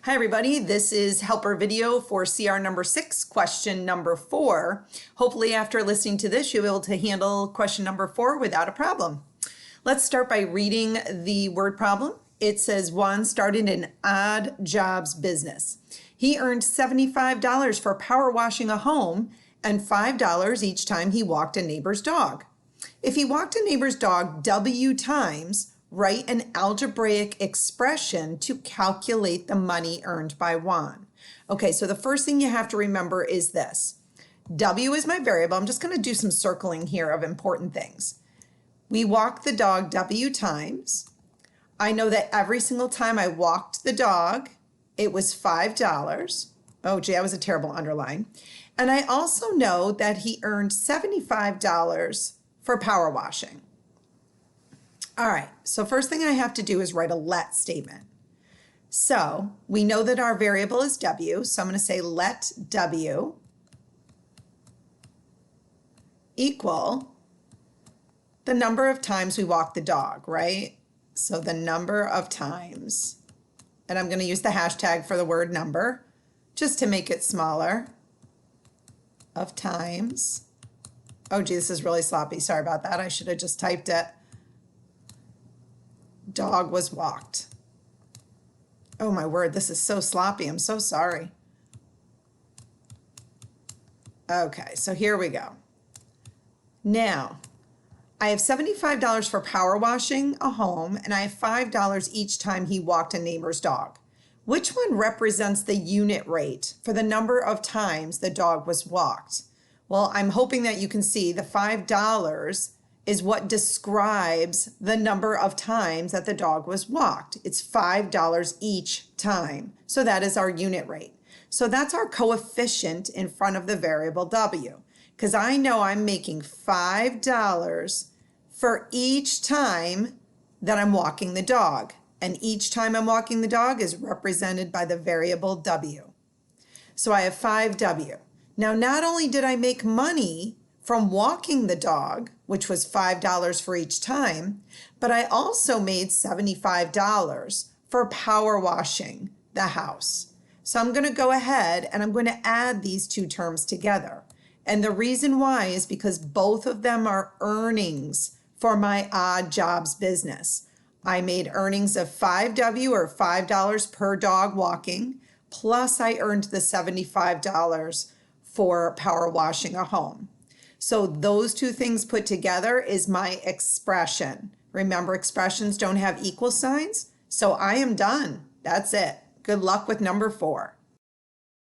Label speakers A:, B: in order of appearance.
A: Hi everybody, this is helper video for CR number 6, question number 4. Hopefully after listening to this, you'll be able to handle question number 4 without a problem. Let's start by reading the word problem. It says Juan started an odd jobs business. He earned $75 for power washing a home and $5 each time he walked a neighbor's dog. If he walked a neighbor's dog W times, write an algebraic expression to calculate the money earned by Juan. Okay, so the first thing you have to remember is this. W is my variable. I'm just going to do some circling here of important things. We walked the dog W times. I know that every single time I walked the dog, it was $5. Oh, gee, that was a terrible underline. And I also know that he earned $75 for power washing. All right, so first thing I have to do is write a let statement. So we know that our variable is W, so I'm going to say let W equal the number of times we walk the dog, right? So the number of times, and I'm going to use the hashtag for the word number, just to make it smaller, of times. Oh, gee, this is really sloppy. Sorry about that. I should have just typed it. Dog was walked. Oh my word, this is so sloppy. I'm so sorry. Okay, so here we go. Now, I have $75 for power washing a home, and I have $5 each time he walked a neighbor's dog. Which one represents the unit rate for the number of times the dog was walked? Well, I'm hoping that you can see the $5 is what describes the number of times that the dog was walked. It's $5 each time. So that is our unit rate. So that's our coefficient in front of the variable W, because I know I'm making $5 for each time that I'm walking the dog. And each time I'm walking the dog is represented by the variable W. So I have 5W. Now, not only did I make money from walking the dog, which was $5 for each time, but I also made $75 for power washing the house. So I'm going to go ahead and I'm going to add these two terms together. And the reason why is because both of them are earnings for my odd jobs business. I made earnings of 5W or $5 per dog walking, plus I earned the $75 for power washing a home. So those two things put together is my expression. Remember, expressions don't have equal signs, so I am done. That's it. Good luck with number 4.